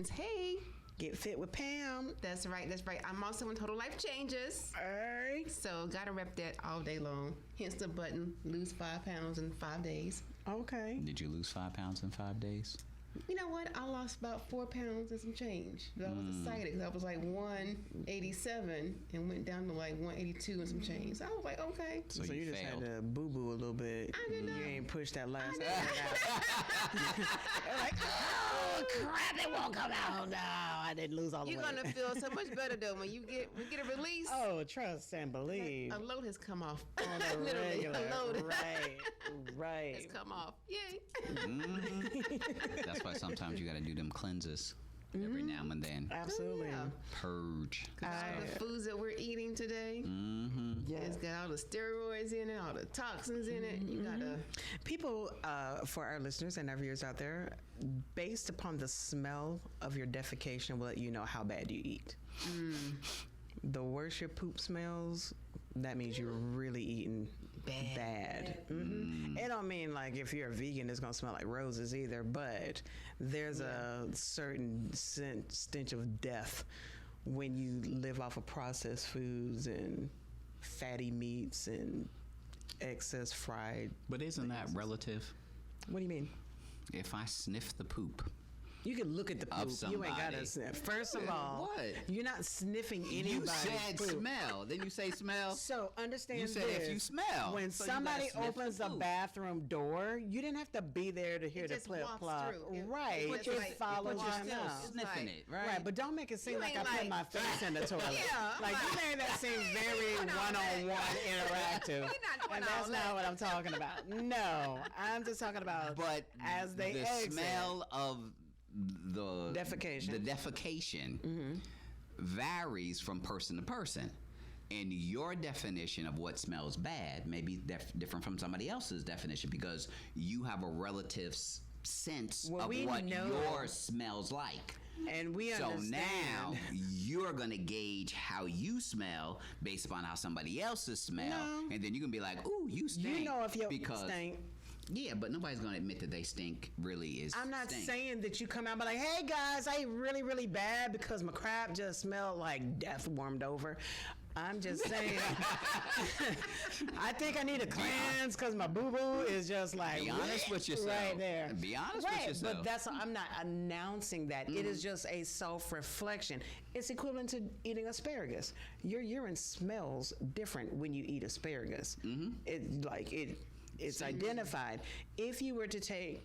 Simmons. Hey. Get fit with Pam. That's right. I'm also in Total Life Changes. All right. So gotta rep that all day long. Hence the button, lose 5 pounds in 5 days. Okay. Did you lose 5 pounds in 5 days? You know what? I lost about 4 pounds and some change. But I was excited because I was like 187 and went down to like 182 and some change. So I was like, okay. So you just had to boo-boo a little bit. I did not. You ain't pushed that last one out. Like, oh, crap, it won't come out. No, I didn't lose all the You're weight. going to feel so much better, though, when we get a release. Oh, trust and believe. A load has come off. On a Literally, regular. a load Right. has come off. Yay. That's why sometimes you got to do them cleanses every now and then. Absolutely. Yeah. Purge. All the foods that we're eating today, it's got all the steroids in it, all the toxins in it. You gotta. People, for our listeners and our viewers out there, based upon the smell of your defecation will let you know how bad you eat. The worse your poop smells, that means you're really eating bad. It don't mean like if you're a vegan, it's gonna smell like roses either, but there's a certain stench of death when you live off of processed foods and fatty meats and excess fried. But isn't that relative? What do you mean? If I sniff the poop, you can look at the poop. You ain't gotta sniff. First of all, what? You're not sniffing anybody's You said poop. smell. Then you say smell. So understand You said this. if you smell. When So you somebody gotta sniff opens the a poop. bathroom door, you didn't have to be there to hear the just plip walks plop. through. Right. But It follows But you're them still out. sniffing it, right? Right, but don't make it seem You like ain't I put like- my face in the toilet. Yeah, like you made that seem very one-on-one interactive. We're not doing And all that's that. not what I'm talking about. No, I'm just talking about But as they the exit. smell of the defecation varies from person to person. And your definition of what smells bad may be different from somebody else's definition because you have a relative sense Well, of we what know- yours smells like. And we So understand. now you're going to gauge how you smell based upon how somebody else's smell. No. And then you're going to be like, ooh, you stink. You know if you because, stink. Yeah, but nobody's going to admit that they stink really is I'm not stink. saying that you come out but like, hey guys, I ate really, really bad because my crap just smelled like death warmed over. I'm just saying, I think I need a cleanse because my boo-boo is just like Be honest with yourself. right there. Be honest right, with yourself. But that's I'm not announcing that. It is just a self-reflection. It's equivalent to eating asparagus. Your urine smells different when you eat asparagus. It's identified. If you were to take,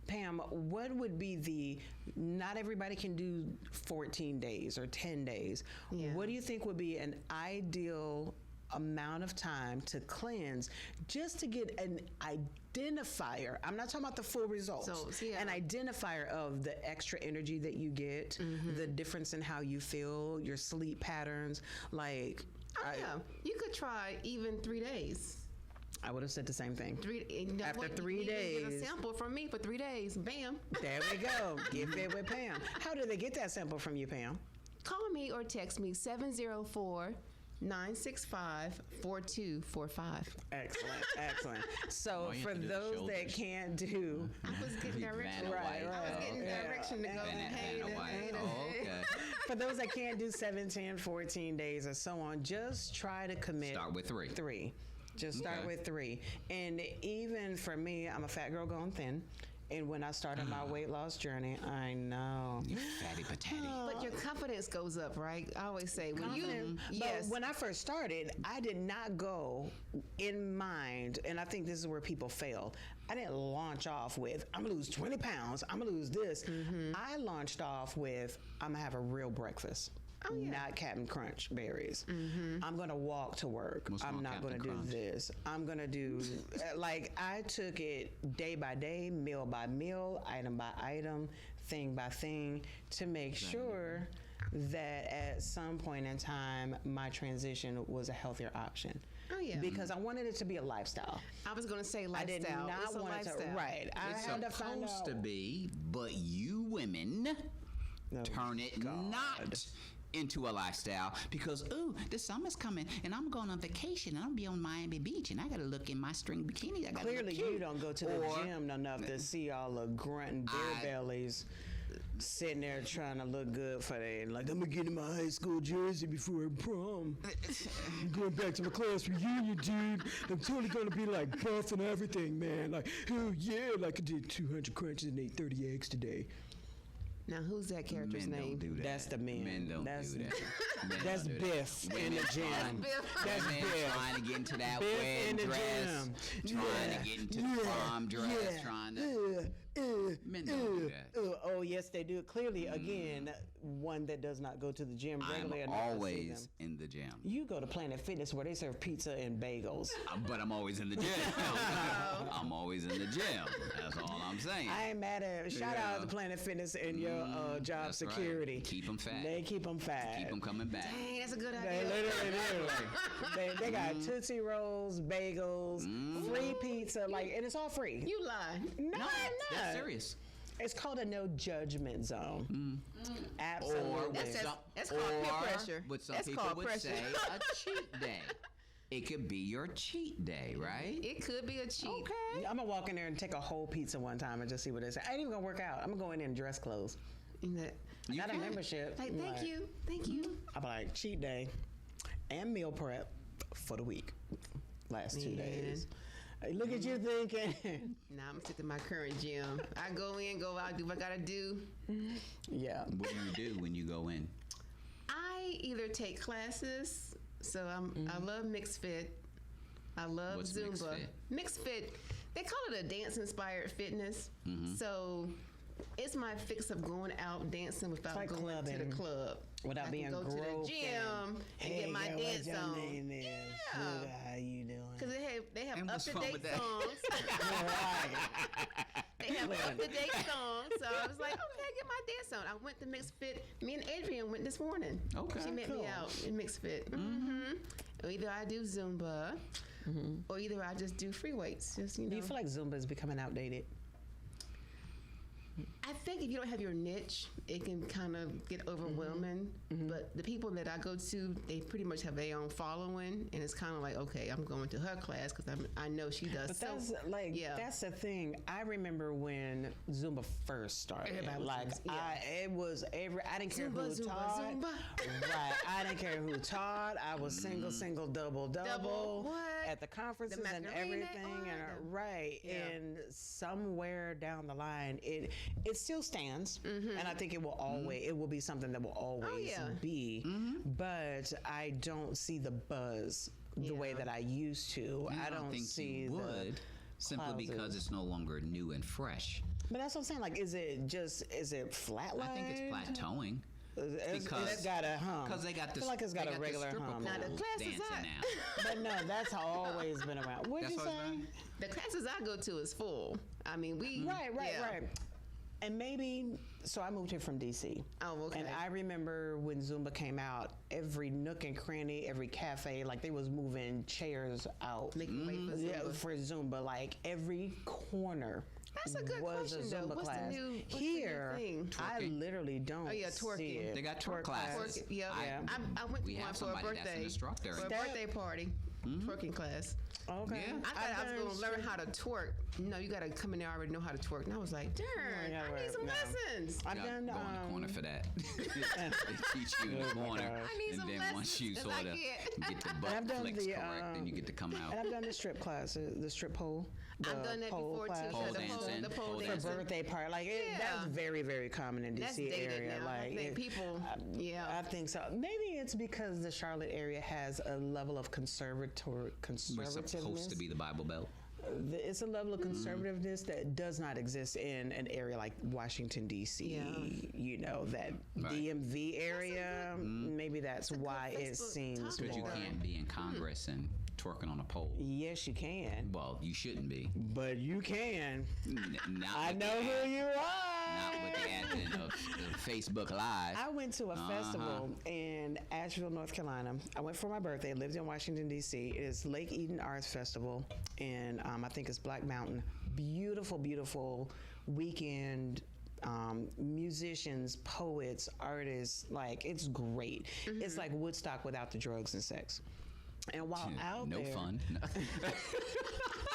Pam, what would be not everybody can do 14 days or 10 days. Yeah. What do you think would be an ideal amount of time to cleanse just to get an identifier? I'm not talking about the full results. An identifier of the extra energy that you get, the difference in how you feel, your sleep patterns. Like, you could try even 3 days. I would have said the same thing. After 3 days. Get a sample from me for 3 days. Bam. There we go. Get fit with Pam. How did they get that sample from you, Pam? Call me or text me 704-965-4245. Excellent. So All you for have to do is those shoulders. that can't do, I was getting direction. Vanna White. I was getting direction to go. Vanna White. Oh, okay. for those that can't do 7, 10, 14 days or so on, just try to commit. Start with 3. Just start with 3. And even for me, I'm a fat girl going thin. And when I started my weight loss journey, I know. You fatty patati. But your confidence goes up, right? I always say when But when I first started, I did not go in mind, and I think this is where people fail. I didn't launch off with, I'm gonna lose 20 pounds, I'm gonna lose this. I launched off with, I'm gonna have a real breakfast. Not Captain Crunch berries. I'm gonna walk to work. I'm not gonna do this. I'm gonna do like I took it day by day, meal by meal, item by item, thing by thing to make sure that at some point in time my transition was a healthier option. Because I wanted it to be a lifestyle. I was going to say lifestyle. I did not want it to. Right. It's supposed to be, but you women turn it not into a lifestyle because the summer's coming and I'm going on vacation and I'm gonna be on Miami Beach and I gotta look in my string bikini. Clearly you don't go to the gym enough to see all the grunting beer bellies sitting there trying to look good for they like, I'm gonna get in my high school jersey before prom. I'm going back to my class reunion, dude. I'm totally gonna be like buff and everything, man. Like, oh yeah, like I did 200 crunches and ate 30 eggs today. Now, who's that character's Men name? don't do that. That's the men. Men don't That's do that. Men That's don't do that. Biff in the gym. That's Women Biff. trying to get into that Biff wedding in the dress, gym. trying to get into the prom dress, trying to. Men don't do that. Oh, yes, they do. Clearly, again, one that does not go to the gym regularly. I'm enough to see always them. in the gym. You go to Planet Fitness where they serve pizza and bagels. But I'm always in the gym. I'm always in the gym. That's all I'm saying. I ain't mad at it. Shout out to Planet Fitness and your job That's right. security. Keep them fat. They keep them fat. Keep them coming back. Dang, that's a good They idea. literally do. They got Tootsie Rolls, bagels, free pizza, like, and it's all free. You lie. No, I'm not. That's serious. It's called a no judgment zone. Absolutely. Or That's called peer pressure. What some That's people called would pressure. say, a cheat day. It could be your cheat day, right? It could be a cheat. Okay. I'm gonna walk in there and take a whole pizza one time and just see what they say. I ain't even gonna work out. I'm gonna go in there in dress clothes. And that, I got a can. membership. like, thank you. I'm like, cheat day and meal prep for the week. Last 2 days. Hey, look at you thinking. Nah, I'm gonna stick to my current gym. I go in, go out, do what I gotta do. Yeah. What do you do when you go in? I either take classes, so I love mixed fit. I love What's Zumba. mixed fit? Mixed fit, they call it a dance-inspired fitness. So it's my fix of going out dancing without like going to clubbing. the club. Without I can being go to the groped gym and get my girl, dance what your on. name is? Yeah. Sugar, how you doing? Because they have And what's fun up-to-date with that? songs. Right. They have up-to-date songs. So I was like, okay, get my dance on. I went to Mixed Fit. Me and Adrian went this morning. Okay, She met cool. me out in Mixed Fit. Or either I do Zumba, or either I just do free weights. Just, you know. Do you feel like Zumba is becoming outdated? I think if you don't have your niche, it can kind of get overwhelming. But the people that I go to, they pretty much have their own following, and it's kind of like, okay, I'm going to her class because I know she does. But that's like yeah. that's the thing. I remember when Zumba first started. Everybody was Like Zumba, yeah. it was I didn't care Zumba, who Zumba, taught. Zumba. Right. I didn't care who taught. I was single, double. What? At the conferences The and Macarena, everything. And what? right. Yeah. And somewhere down the line, it still stands, and I think it will always it will be something that will always yeah. be. But I don't see the buzz the way Yeah. that I used to. And I don't think see you the would, simply clouds because it's no longer new and fresh. But that's what I'm saying. Like, is it flatline? I think it's plateauing. It's Because- got a hum. Because they got I this. feel like it's got they a regular stripper hum. pole Now, the classes dancing I- now. But no, that's always been around. What'd That's you what say? I'm saying. The classes I go to is full. I mean, we Right. yeah. And maybe, so I moved here from DC. Oh, okay. And I remember when Zumba came out, every nook and cranny, every cafe, like they was moving chairs out. Making way for Yeah, Zumba. for Zumba, like every corner. That's a good was question, a though. Zumba What's the class. new- what's the new Here, thing? I Twerking. literally don't. Oh, yeah, see twerking. it. They got twerk classes. Yeah, I- I went we to one have for a somebody that's an birthday. instructor. For a That- birthday party, twerking class. Okay. Yeah. I thought I was going to learn how to twerk. No, you got to come in there. I already know how to twerk. And I was like, darn, gotta I need work. some No. lessons. I've Got done. go in the corner for that. They teach you in the corner, gosh. I need and some then once you lessons, sort 'cause I of can't. get the I've butt done flicks the, correct, then you get to come out. And I've done the strip classes, the strip pole. The I've done that pole before, too. classes. Pole the dancing, the pole pole For dancing. birthday party, like Yeah. that's very, very common in That's DC dated area. now. Like I think people, yeah. I think so. Maybe it's because the Charlotte area has a level of We're conservativeness. supposed to be the Bible Belt. It's a level of conservativeness that does not exist in an area like Washington D.C. Yeah. You know, that Right. DMV area. Maybe that's why it Facebook seems topic, Because you more. can't be in Congress and twerking on a pole. Yes, you can, Well, you shouldn't be. but you can. Not I with know the who you Not are. with the advent of Facebook Live. I went to a festival in Asheville, North Carolina. I went for my birthday. Lived in Washington D.C. It is Lake Eden Arts Festival, and I think it's Black Mountain. Beautiful, beautiful weekend. Musicians, poets, artists. Like, it's great. It's like Woodstock without the drugs and sex. And while out no there, fun. No.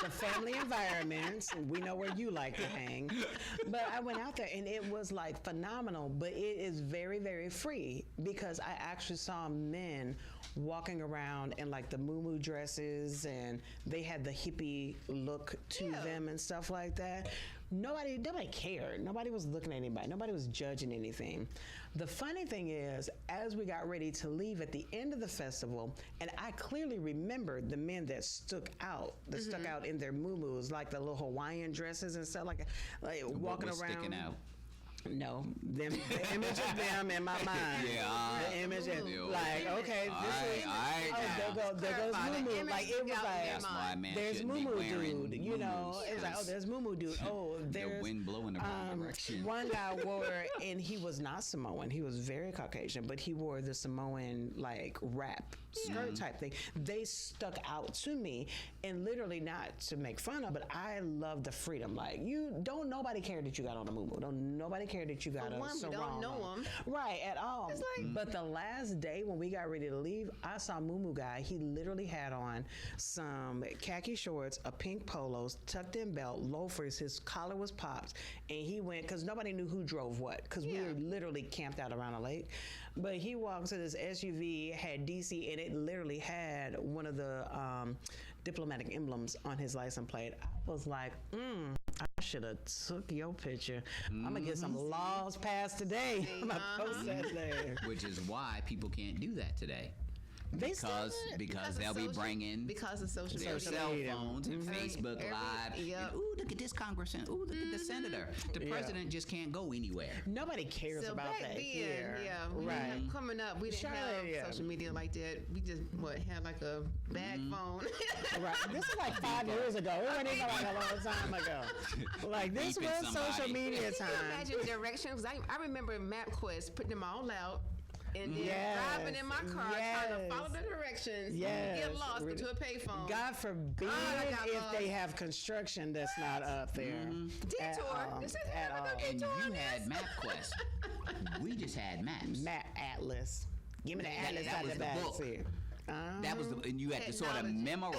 the family environments, we know where you like to hang. But I went out there and it was like phenomenal, but it is very, very free because I actually saw men walking around in like the muumuu dresses and they had the hippie look to them and stuff like that. Nobody cared. Nobody was looking at anybody. Nobody was judging anything. The funny thing is, as we got ready to leave at the end of the festival, and I clearly remembered the men that stuck out in their muumuus, like the little Hawaiian dresses and stuff, like walking was around. Sticking out? No, the image of them in my mind. Yeah. The image of, like, okay, there goes Mumu. Like, it was like, That's why a man there's shouldn't be Mumu wearing dude, you know. It was like, oh, there's Mumu dude. Oh, there's the wind blowing the wrong direction. one guy wore, and he was not Samoan. He was very Caucasian, but he wore the Samoan like wrap skirt type thing. They stuck out to me, and literally not to make fun of, but I love the freedom. Like, nobody cared that you got on a muumuu. Don't nobody care that you got a sarong. We don't know on. him. Right, at all. It's like, But the last day when we got ready to leave, I saw Mumu guy. He literally had on some khaki shorts, a pink polos, tucked in belt, loafers. His collar was popped, and he went because nobody knew who drove what because we were literally camped out around a lake. But he walked to this SUV, had DC, and it literally had one of the diplomatic emblems on his license plate. I was like, I should have took your picture. I'm gonna get some laws passed today. I'm gonna post that there. Which is why people can't do that today. Because they'll be bringing because of social their media. cell phones and Facebook Live. Yep. And, ooh, look at this congressman. Ooh, look at the senator. The president just can't go anywhere. Nobody cares So about back that then, here. right. Coming up, we didn't have yeah. social media like that. We just had like a bag phone. Right. This is like 5 years ago. It wasn't even like a long time ago. Like this Beeping was somebody. social media Can you time. imagine directions? I remember MapQuest putting them all out. And then driving in my car trying to follow the directions, get lost into a payphone. God forbid if they have construction that's not up there. Detour. This is at all. And you had MapQuest. We just had maps. Map Atlas. Give me the Atlas that out was the the back book. seat. That was and you had to sort of memorize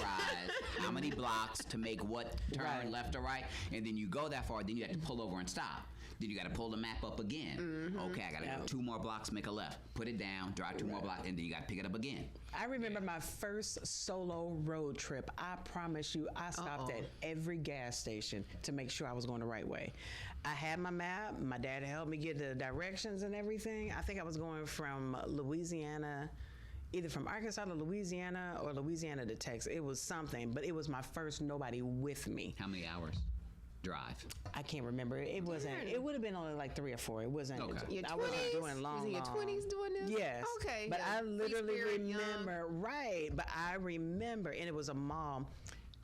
how many blocks to make what turn left or right, and then you go that far, then you have to pull over and stop. Then you got to pull the map up again. Okay, I got to go 2 more blocks, make a left. Put it down, drive 2 more blocks, and then you got to pick it up again. I remember my first solo road trip. I promise you, I stopped at every gas station to make sure I was going the right way. I had my map. My dad helped me get the directions and everything. I think I was going from Louisiana, either from Arkansas to Louisiana or Louisiana to Texas. It was something, but it was my first nobody with me. How many hours drive? I can't remember. It wasn't. It would have been only like 3 or 4. It wasn't. Okay. I wasn't doing long. Was in your 20s doing this? Yes. Okay. But I literally remember. Young. Right. But I remember, and it was a mall.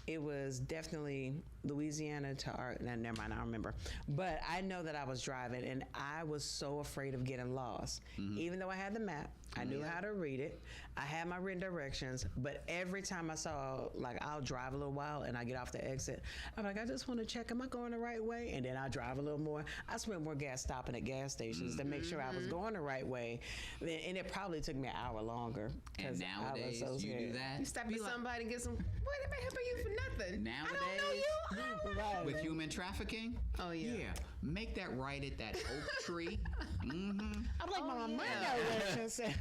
It was definitely Louisiana to never mind, I don't remember. But I know that I was driving, and I was so afraid of getting lost. Even though I had the map, I knew how to read it. I had my written directions, but every time I saw, like, I'll drive a little while and I get off the exit, I'm like, I just want to check, am I going the right way? And then I drive a little more. I spent more gas stopping at gas stations to make sure I was going the right way. And it probably took me an hour longer. And nowadays, you do that? You stop at somebody and get some, what am I helping you for nothing? Nowadays, I don't know you. Right. with human trafficking? Oh, yeah. Yeah. Make that right at that oak tree. I'm like, my directions said,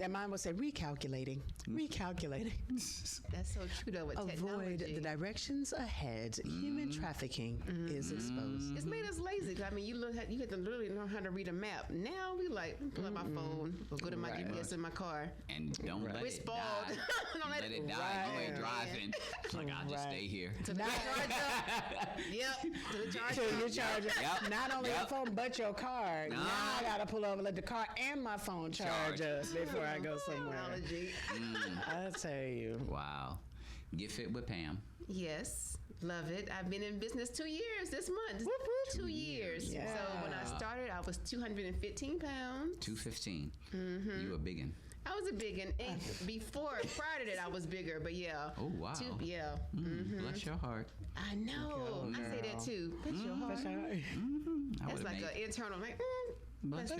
and mine would say recalculating. That's so true though with Avoid technology. the directions ahead. Human trafficking is exposed. It's made us lazy. I mean, you get to literally learn how to read a map. Now we like pull out my phone or go to my GPS in my car. And don't let We're it spoiled. die. Don't Let it die. You ain't driving. It's like, I'll just stay here. To the charger. Yep. To the charger. To your charger. Yep. Not only your phone, but your car. No. Now I gotta pull over, let the car and my phone charge up before I go somewhere. Technology. I tell you. Wow. Get fit with Pam. Yes, love it. I've been in business 2 years this month. 2 years. Yeah. So when I started, I was 215 pounds. 215. You a biggin. I was a big one. And prior to that, I was bigger. But yeah. Oh, wow. Bless your heart. I know. I say that too. Bless your heart. I That's would've like made- an internal, like, Bless your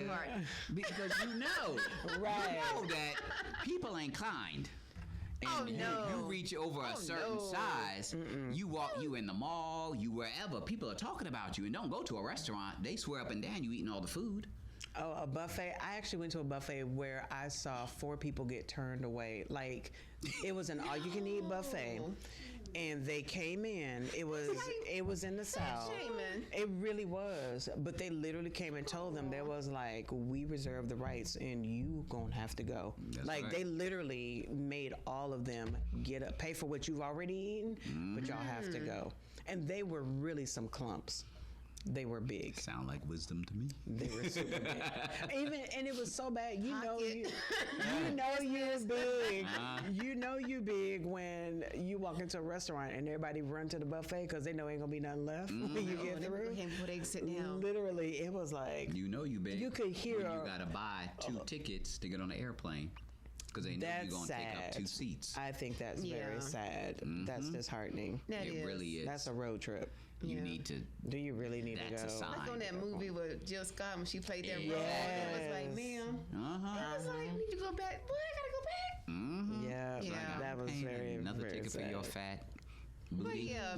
heart. Because you know, Right. you know that people ain't kind. And you reach over a certain size, you in the mall, you wherever, people are talking about you. And don't go to a restaurant. They swear up and down you eating all the food. Oh, a buffet. I actually went to a buffet where I saw 4 people get turned away. Like, it was an all-you-can-eat buffet. And they came in. It was in the South. Shaming. It really was. But they literally came and told them there was like, we reserve the rights and you gonna have to go. That's like right. they literally made all of them get up, pay for what you've already eaten, but y'all have to go. And they were really some clumps. They were big. Sound like wisdom to me. They were super big. And it was so bad. You know you're big. You know you big when you walk into a restaurant and everybody run to the buffet because they know ain't gonna be nothing left when you get through. Before they sit down. Literally, it was like You know you big. You could hear when you gotta buy 2 tickets to get on the airplane. Because they know you're that's going to take up sad. 2 seats. I think that's very sad. That's disheartening. That It is. really is. That's a road trip. You need to. Do you really need to go? That's a sign. Like on that movie with Jill Scott when she played that role. It was like, Yes. ma'am. I was like, need to go back. What? I gotta go back? Yeah, Yeah. that was very, Another very ticket sad. for your fat But booty. yeah,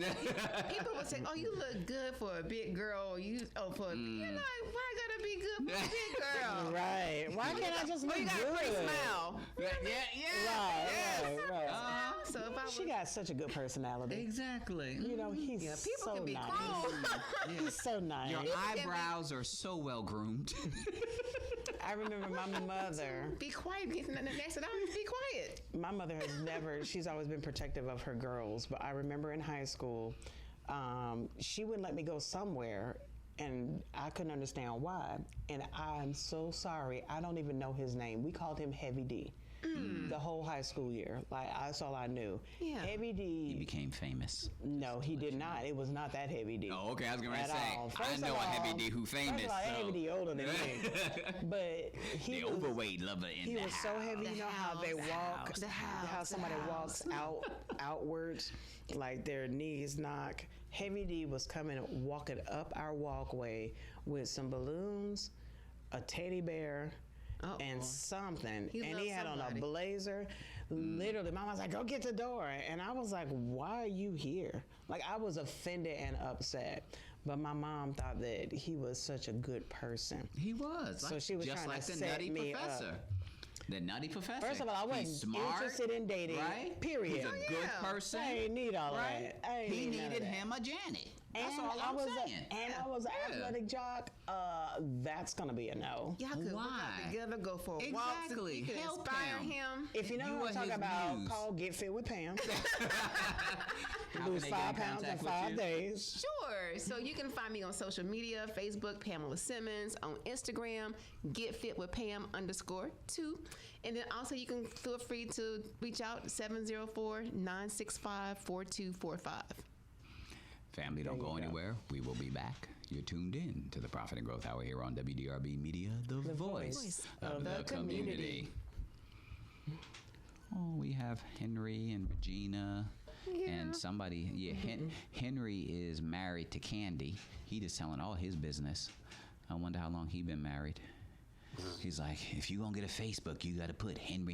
people would say, "Oh, you look good for a big girl." You're like, why gotta be good for a big girl? Right. Why can't I just look You got a good? pretty smile. Right. So if I was, She got such a good personality. Exactly. You know, he's people so can be nice. cruel. He's so nice. Your eyebrows are so well groomed. I remember my mother. Be quiet. Next to that, be quiet. My mother has never, she's always been protective of her girls, but I remember in high school, she wouldn't let me go somewhere and I couldn't understand why. And I'm so sorry, I don't even know his name. We called him Heavy D. The whole high school year. Like, that's all I knew. Yeah. Heavy D. He became famous. No, he did not. It was not that Heavy D. Oh, okay. I was going to At say, all. I First know of a all- Heavy D who famous. First of all, Heavy D older than me. But he The was, overweight lover in he the was house. so heavy. You know how they walk, how somebody walks outwards, like their knees knock. Heavy D was walking up our walkway with some balloons, a teddy bear, and something. He and loved he had on a somebody. blazer. Literally, Mama was like, "Go get the door," and I was like, "Why are you here?" Like, I was offended and upset. But my mom thought that he was such a good person. He was. So she was just trying like to the set Nutty me Professor. The Nutty Professor. First of all, I He's wasn't smart, interested in dating. right? Period. He's a good person. I ain't need all right? that. I ain't He need none of needed that. him a Janet. That's And all I I'm was saying. I was an athletic jock. That's gonna be a no. Y'all could work Why? out together, go for a walk. Exactly. You could Help inspire him. him. If you know You what were I'm talking his about, muse. call Get Fit with Pam. How Lose can they get 5 in pounds in contact with 5 you? days. Sure. So you can find me on social media, Facebook, Pamela Simmons, on Instagram, GetFitWithPam_2. And then also you can feel free to reach out 704-965-4245. Family, don't go anywhere. We will be back. You're tuned in to the Profit and Growth Hour here on WDRB Media, the voice of the community. Oh, we have Henry and Regina and somebody. Yeah, Henry is married to Candy. He just telling all his business. I wonder how long he been married. He's like, if you gonna get a Facebook, you got to put Henry